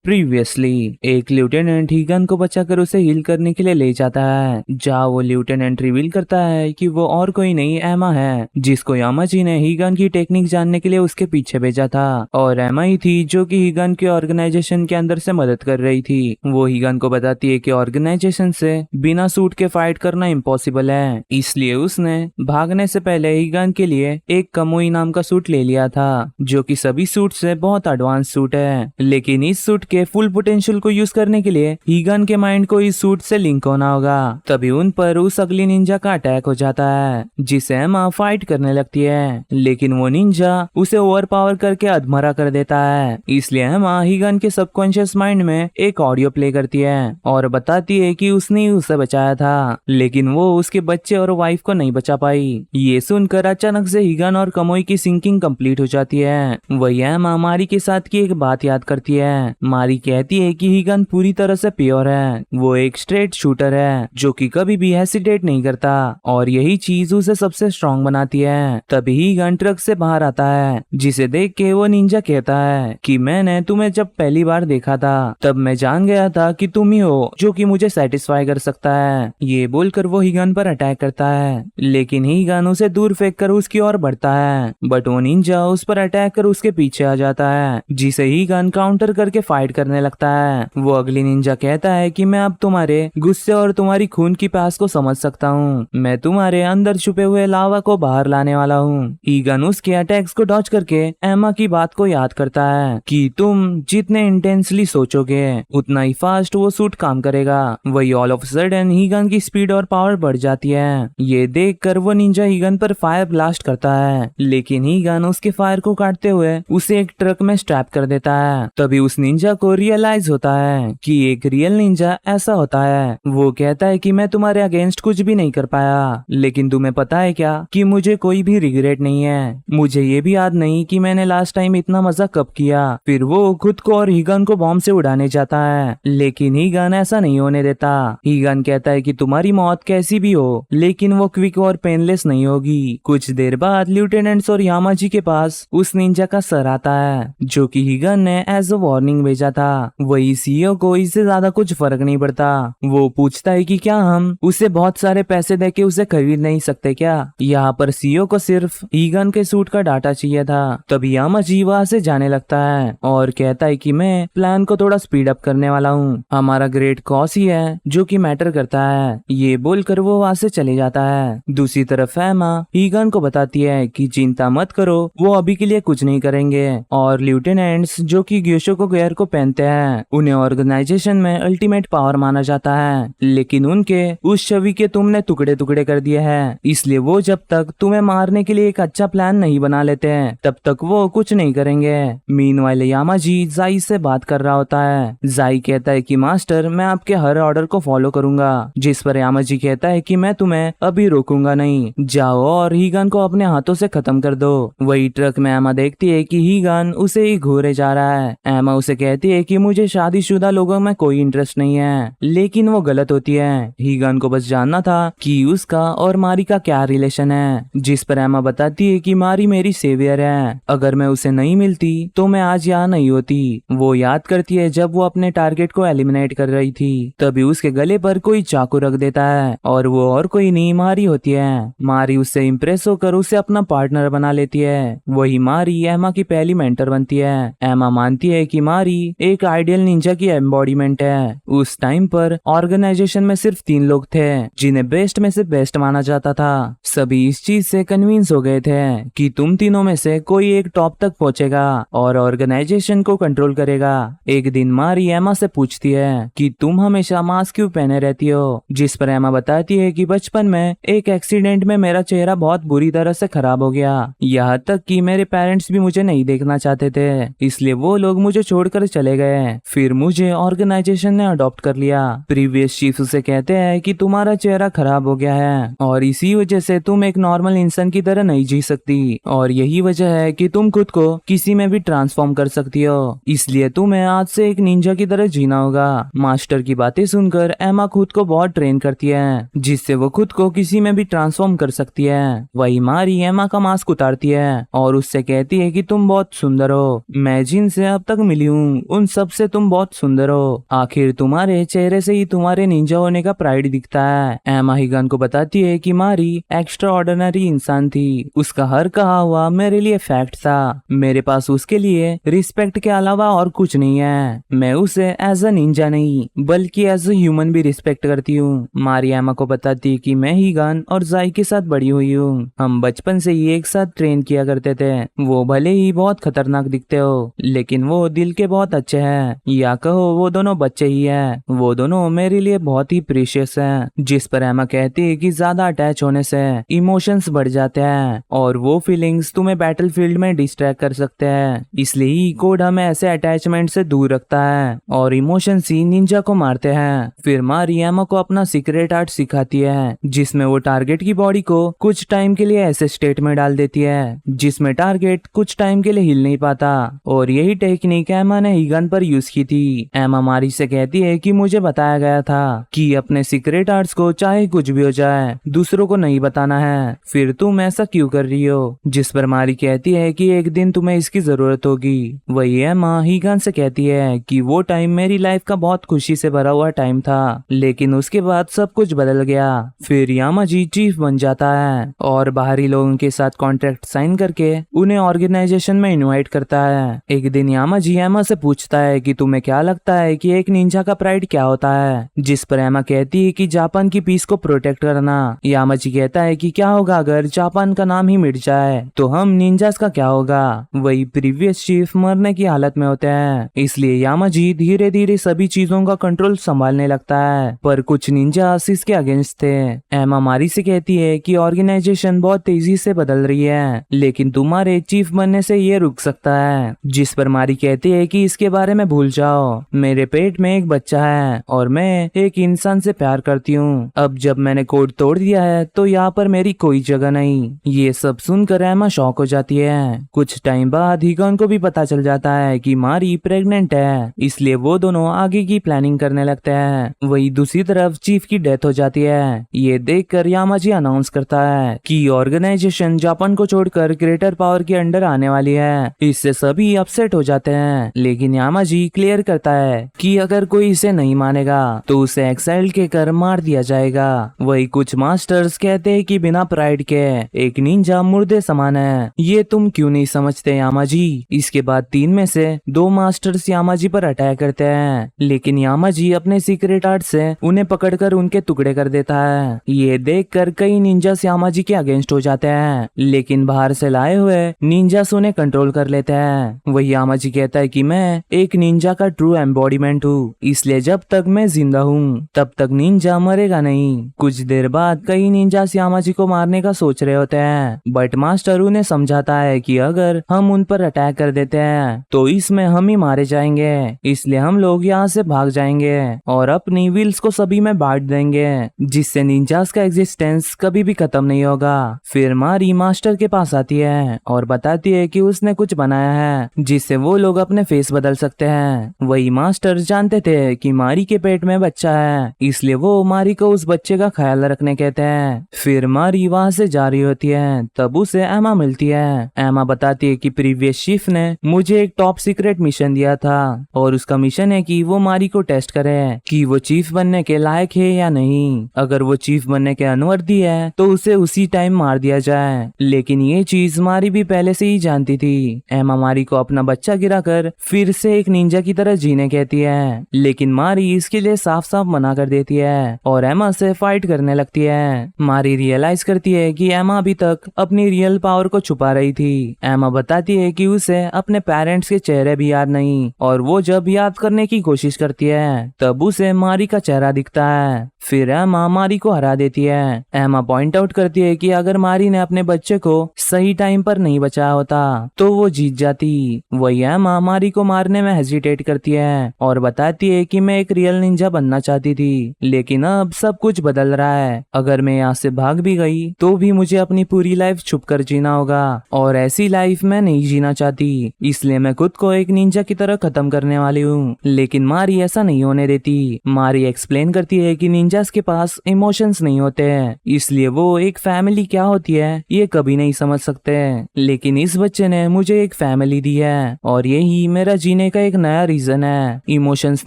Previously एक lieutenant हीगन को बचाकर उसे हील करने के लिए ले जाता है, जहाँ वो लेफ्टिनेंट रिवील करता है कि वो और कोई नहीं एमा है, जिसको यामाजी ने हीगन की टेक्निक जानने के लिए उसके पीछे भेजा था। और एमा ही थी जो कि हीगन के ऑर्गेनाइजेशन के अंदर से मदद कर रही थी। वो हीगन को बताती है कि ऑर्गेनाइजेशन से बिना सूट के फाइट करना इम्पॉसिबल है, इसलिए उसने भागने से पहले हीगन के लिए एक कमुई नाम का सूट ले लिया था, जो कि सभी सूट से बहुत एडवांस सूट है। लेकिन इस सूट के फुल पोटेंशियल को यूज करने के लिए हीगन के माइंड को इस सूट से लिंक होना होगा। तभी उन पर उस अगली निंजा का अटैक हो जाता है, जिसे एमा फाइट करने लगती है, लेकिन वो निंजा उसे ओवर पावर करके अधमरा कर देता है। इसलिए एमा हीगन के सबकॉन्शियस माइंड में एक ऑडियो प्ले करती है और बताती है कि उसने ही उसे बचाया था, लेकिन वो उसके बच्चे और वाइफ को नहीं बचा पाई। ये सुनकर अचानक से हीगन और कमोई की सिंकिंग कंप्लीट हो जाती है। वही एमा मारी के साथ की एक बात याद करती है। मारी कहती है कि हीगन पूरी तरह से प्योर है, वो एक स्ट्रेट शूटर है जो कि कभी भी हेसिटेट नहीं करता, और यही चीज उसे सबसे स्ट्रांग बनाती है। तभी हीगन ट्रक से बाहर आता है, जिसे देख के वो निंजा कहता है कि मैंने तुम्हें जब पहली बार देखा था तब मैं जान गया था कि तुम ही हो जो कि मुझे सेटिस्फाई कर सकता है। ये बोलकर वो हीगन पर अटैक करता है, लेकिन हीगन उसे दूर फेंक कर उसकी ओर बढ़ता है, बट वो निंजा उस पर अटैक कर उसके पीछे आ जाता है, जिसे हीगन काउंटर करके फाइट करने लगता है। वो अगली निंजा कहता है कि मैं अब तुम्हारे गुस्से और तुम्हारी खून की प्यास को समझ सकता हूँ, मैं तुम्हारे अंदर छुपे हुए लावा को बाहर लाने वाला हूँ। हीगन उसके अटैक्स को डॉज करके एमा की बात को याद करता है कि तुम जितने इंटेंसली सोचोगे उतना ही फास्ट वो सूट काम करेगा। वही ऑल ऑफ सडन हीगन की स्पीड और पावर बढ़ जाती है। ये देखकर वो निंजा हीगन पर फायर ब्लास्ट करता है, लेकिन हीगन उसके फायर को काटते हुए उसे एक ट्रक में स्ट्रैप कर देता है। तभी उस निंजा को रियलाइज होता है कि एक रियल निंजा ऐसा होता है। वो कहता है कि मैं तुम्हारे अगेंस्ट कुछ भी नहीं कर पाया, लेकिन तुम्हें पता है क्या कि मुझे कोई भी रिग्रेट नहीं है। मुझे ये भी याद नहीं कि मैंने लास्ट टाइम इतना मजा कब किया। फिर वो खुद को और हीगन को बॉम्ब से उड़ाने जाता है, लेकिन हीगन ऐसा नहीं होने देता। हीगन कहता है कि तुम्हारी मौत कैसी भी हो, लेकिन वो क्विक और पेनलेस नहीं होगी। कुछ देर बाद लेफ्टिनेंट्स और यामाजी के पास उस निंजा का सर आता है, जो कि हीगन ने एज अ वार्निंग भेजा था। वही सीईओ को इससे ज्यादा कुछ फर्क नहीं पड़ता। वो पूछता है कि क्या हम उसे बहुत सारे पैसे देके उसे खरीद नहीं सकते क्या। यहाँ पर सीईओ को सिर्फ हीगन के सूट का डाटा चाहिए था। तभी यामाजी वहाँ से जाने लगता है और कहता है कि मैं प्लान को थोड़ा स्पीड अप करने वाला हूँ, हमारा ग्रेट कॉज ही है जो कि मैटर करता है। ये बोलकर वो वहाँ से चले जाता है। दूसरी तरफ एमा हीगन को बताती है कि चिंता मत करो, वो अभी के लिए कुछ नहीं करेंगे। और लेफ्टिनेंट्स जो कि ग्योशोको गेयर को पहनते हैं, उन्हें ऑर्गेनाइजेशन में अल्टीमेट पावर माना जाता है, लेकिन उनके उस छवि के तुमने टुकड़े टुकड़े कर दिए हैं, इसलिए वो जब तक तुम्हें मारने के लिए एक अच्छा प्लान नहीं बना लेते हैं तब तक वो कुछ नहीं करेंगे। मीनवाइल यामाजी जाई से बात कर रहा होता है। जाई कहता है कि मास्टर मैं आपके हर ऑर्डर को फॉलो करूंगा, जिस पर यामाजी कहता है कि मैं तुम्हें अभी रोकूंगा नहीं, जाओ और हीगन को अपने हाथों से खत्म कर दो। वही ट्रक में एमा देखती है कि हीगन उसे ही घूरे जा रहा है। एमा उसे कहती है कि मुझे शादीशुदा लोगों में कोई इंटरेस्ट नहीं है, लेकिन वो गलत होती है। हीगन को बस जानना था कि उसका और मारी का क्या रिलेशन है, जिस पर एमा बताती है कि मारी मेरी सेवियर है, अगर मैं उसे नहीं मिलती तो मैं आज यहाँ नहीं होती। वो याद करती है जब वो अपने टारगेट को एलिमिनेट कर रही थी, तभी उसके गले पर कोई चाकू रख देता है और वो और कोई नहीं मारी होती है। मारी उससे इम्प्रेस होकर उसे अपना पार्टनर बना लेती है। वही मारी एमा की पहली मेंटर बनती है। एमा मानती है कि मारी एक आइडियल निंजा की एम्बॉडीमेंट है। उस टाइम पर ऑर्गेनाइजेशन में सिर्फ 3 लोग थे जिन्हें बेस्ट में से बेस्ट माना जाता था। सभी इस चीज से कन्विंस हो गए थे कि तुम तीनों में से कोई एक टॉप तक पहुंचेगा और ऑर्गेनाइजेशन को कंट्रोल करेगा। एक दिन मारी एमा से पूछती है कि तुम हमेशा मास्क क्यों पहने रहती हो, जिस पर एमा बताती है कि बचपन में एक एक्सीडेंट में मेरा चेहरा बहुत बुरी तरह से खराब हो गया, यहाँ तक कि मेरे पेरेंट्स भी मुझे नहीं देखना चाहते थे, इसलिए वो लोग मुझे छोड़कर चले गए। फिर मुझे ऑर्गेनाइजेशन ने अडॉप्ट कर लिया। प्रीवियस चीफ उसे कहते हैं कि तुम्हारा चेहरा खराब हो गया है और इसी वजह से तुम एक नॉर्मल इंसान की तरह नहीं जी सकती, और यही वजह है कि तुम खुद को किसी में भी ट्रांसफॉर्म कर सकती हो, इसलिए तुम्हें आज से एक निंजा की तरह जीना होगा। मास्टर की बातें सुनकर एमा खुद को बहुत ट्रेन करती है, जिससे वो खुद को किसी में भी ट्रांसफॉर्म कर सकती है। वही मारी एमा का मास्क उतारती है और उससे कहती है कि तुम बहुत सुंदर हो, मैं जिनसे अब तक मिली हूँ उन सब से तुम बहुत सुंदर हो। आखिर तुम्हारे चेहरे से ही तुम्हारे निंजा होने का प्राइड दिखता है। एमा हीगन को बताती है कि मारी एक्स्ट्रा ऑर्डिनरी इंसान थी। उसका हर कहा हुआ मेरे लिए फैक्ट था। मेरे पास उसके लिए रिस्पेक्ट के अलावा और कुछ नहीं है। मैं उसे एज अ निंजा नहीं बल्कि एज अ ह्यूमन भी रिस्पेक्ट करती हूँ। मारी एमा को बताती है कि मैं हीगन और जाई के साथ बड़ी हुई हूँ। हम बचपन से ही एक साथ ट्रेन किया करते थे। वो भले ही बहुत खतरनाक दिखते हो लेकिन वो दिल के बहुत अच्छे हैं, या कहो वो दोनों बच्चे ही हैं। वो दोनों मेरे लिए बहुत ही प्रीशियस हैं। जिस पर एमा कहती है कि ज्यादा अटैच होने से इमोशंस बढ़ जाते हैं और वो फीलिंग्स तुम्हें बैटलफील्ड में डिस्ट्रैक्ट कर सकते हैं। इसलिए ही कोड हमें ऐसे अटैचमेंट से दूर रखता है और इमोशंस ही निंजा को मारते हैं। फिर मारी एमा को अपना सीक्रेट आर्ट सिखाती है जिसमें वो टारगेट की बॉडी को कुछ टाइम के लिए ऐसे स्टेट में डाल देती है जिसमें टारगेट कुछ टाइम के लिए हिल नहीं पाता। और यही टेक्निक एमा ने हीगन पर यूज की थी। एमा मारी से कहती है कि मुझे बताया गया था कि अपने सीक्रेट आर्ट्स को चाहे कुछ भी हो जाए दूसरों को नहीं बताना है। फिर तुम ऐसा क्यों कर रही हो? जिस पर मारी कहती है कि एक दिन तुम्हें इसकी जरूरत होगी। वही एमा हीगन से कहती है कि वो टाइम मेरी लाइफ का बहुत खुशी से भरा हुआ टाइम था लेकिन उसके बाद सब कुछ बदल गया। फिर यामाजी चीफ बन जाता है और बाहरी लोगों के साथ कॉन्ट्रैक्ट साइन करके उन्हें ऑर्गेनाइजेशन में इनवाइट करता है। एक दिन यामाजी एमा से पूछता है कि तुम्हें क्या लगता है कि एक निंजा का प्राइड क्या होता है? जिस पर एमा कहती है कि जापान की पीस को प्रोटेक्ट करना। यामाजी कहता है कि क्या होगा अगर जापान का नाम ही मिट जाए तो हम निंजास का क्या होगा? वही प्रीवियस चीफ मरने की हालत में होते हैं। इसलिए यामाजी धीरे धीरे सभी चीजों का कंट्रोल संभालने लगता है पर कुछ निंजास इसके अगेंस्ट थे। एमा मारी से कहती है कि ऑर्गेनाइजेशन बहुत तेजी से बदल रही है लेकिन तुम्हारे चीफ बनने से ये रुक सकता है। जिस पर मारी कहती है कि इसके बारे में भूल जाओ, मेरे पेट में एक बच्चा है और मैं एक इंसान से प्यार करती हूँ। अब जब मैंने कोड तोड़ दिया है तो यहाँ पर मेरी कोई जगह नहीं। ये सब सुनकर एमा शॉक हो जाती है। कुछ टाइम बाद हीगन को भी पता चल जाता है कि मारी प्रेग्नेंट है, इसलिए वो दोनों आगे की प्लानिंग करने लगते हैं। वही दूसरी तरफ चीफ की डेथ हो जाती है। ये देखकर यामाजी अनाउंस करता है कि ऑर्गेनाइजेशन जापान को छोड़कर ग्रेटर पावर के अंडर आने वाली है। इससे सभी अपसेट हो जाते हैं लेकिन यामाजी क्लियर करता है कि अगर कोई इसे नहीं मानेगा तो उसे एक्साइल के कर मार दिया जाएगा। वही कुछ मास्टर्स कहते हैं कि बिना प्राइड के एक निंजा मुर्दे समान है। ये तुम क्यों नहीं समझते यामाजी? इसके बाद 3 में से 2 मास्टर्स यामाजी पर अटैक करते हैं लेकिन यामाजी अपने सीक्रेट आर्ट से उन्हें पकड़कर उनके टुकड़े कर देता है। ये देखकर कई निंजास यामाजी के अगेंस्ट हो जाते हैं लेकिन बाहर से लाए हुए निंजास उन्हें कंट्रोल कर लेते हैं। वही यामाजी कहता है कि मैं एक निंजा का ट्रू एम्बॉडीमेंट हूँ, इसलिए जब तक मैं जिंदा हूँ तब तक निंजा मरेगा नहीं। कुछ देर बाद कई निंजास यामाजी को मारने का सोच रहे होते हैं बट मास्टर उन्हें समझाता है कि अगर हम उन पर अटैक कर देते हैं तो इसमें हम ही मारे जाएंगे, इसलिए हम लोग यहाँ से भाग जाएंगे और अपनी व्हील्स को सभी में बांट देंगे जिससे निंजास का एग्जिस्टेंस कभी भी खत्म नहीं होगा। फिर मारी मास्टर के पास आती है और बताती है कि उसने कुछ बनाया है जिससे वो लोग अपने फेस बदल सकते हैं। वही मास्टर जानते थे कि मारी के पेट में बच्चा है, इसलिए वो मारी को उस बच्चे का ख्याल रखने कहते हैं। फिर मारी वहाँ से जा रही होती है तब उसे एमा मिलती है। एमा बताती है कि प्रीवियस चीफ ने मुझे एक टॉप सीक्रेट मिशन दिया था और उसका मिशन है कि वो मारी को टेस्ट करे कि वो चीफ बनने के लायक है या नहीं। अगर वो चीफ बनने के अनवर्दी है तो उसे उसी टाइम मार दिया जाए। लेकिन ये चीज मारी भी पहले से ही जानती थी। एमा मारी को अपना बच्चा गिराकर फिर से एक निंजा की तरह जीने कहती है लेकिन मारी इसके लिए साफ साफ मना कर देती है और एमा से फाइट करने लगती है। मारी रियलाइज करती है कि एमा अभी तक अपनी रियल पावर को छुपा रही थी। एमा बताती है कि उसे अपने पेरेंट्स के चेहरे भी याद नहीं और वो जब याद करने की कोशिश करती है तब उसे मारी का चेहरा दिखता है। फिर एमा मारी को हरा देती है। एमा पॉइंट आउट करती है कि अगर मारी ने अपने बच्चे को सही टाइम पर नहीं बचाया होता तो वो जीत जाती। वही एमा मारी को मारने में हेजिटेट करती है और बताती है कि मैं एक रियल निंजा बनना चाहती थी लेकिन अब सब कुछ बदल रहा है। अगर मैं यहाँ से भाग भी गई तो भी मुझे अपनी पूरी लाइफ छुप कर जीना होगा और ऐसी लाइफ मैं नहीं जीना चाहती, इसलिए मैं खुद को एक निंजा की तरह खत्म करने वाली हूँ। लेकिन मारी ऐसा नहीं होने देती। मारी एक्सप्लेन करती है कि निंजास के पास इमोशंस नहीं होते हैं, इसलिए वो एक फैमिली क्या होती है ये कभी नहीं समझ सकते। लेकिन इस बच्चे ने मुझे एक फैमिली दी है और यही मेरा जीने जीने का एक नया रीजन है। इमोशंस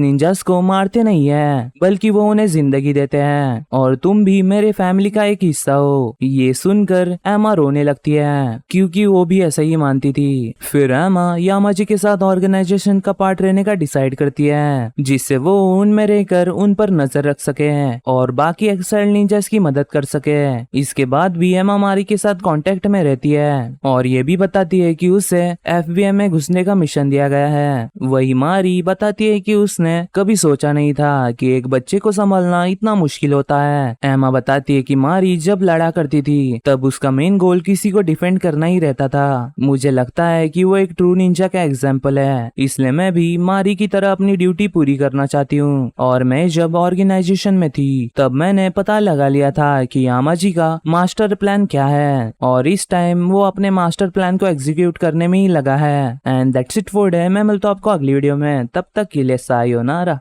निंजास को मारते नहीं है, बल्कि वो उन्हें जिंदगी देते हैं, और तुम भी मेरे फैमिली का एक हिस्सा हो। ये सुनकर एमा रोने लगती है, क्योंकि वो भी ऐसा ही मानती थी। फिर एमा यामाजी के साथ ऑर्गेनाइजेशन का पार्ट रहने का डिसाइड करती है, जिससे वो उनमें रहकर उन पर नजर रख सके और बाकी एक्साइल निंजास की मदद कर सके। इसके बाद भी एमा मारी के साथ कांटेक्ट में रहती है और ये भी बताती है कि उसे एफबीआई में घुसने का मिशन दिया गया है। वही मारी बताती है कि उसने कभी सोचा नहीं था कि एक बच्चे को संभालना इतना मुश्किल होता है। एमा बताती है कि मारी जब लड़ा करती थी तब उसका मेन गोल किसी को डिफेंड करना ही रहता था। मुझे लगता है कि वो एक ट्रू निंजा का एग्जाम्पल है, इसलिए मैं भी मारी की तरह अपनी ड्यूटी पूरी करना चाहती हूँ। और मैं जब ऑर्गेनाइजेशन में थी तब मैंने पता लगा लिया था कि यामाजी का मास्टर प्लान क्या है, और इस टाइम वो अपने मास्टर प्लान को एग्जीक्यूट करने में ही लगा है। And that's it for today. मैं मिलता हूँ आपको अगली वीडियो में, तब तक के लिए सायोनारा।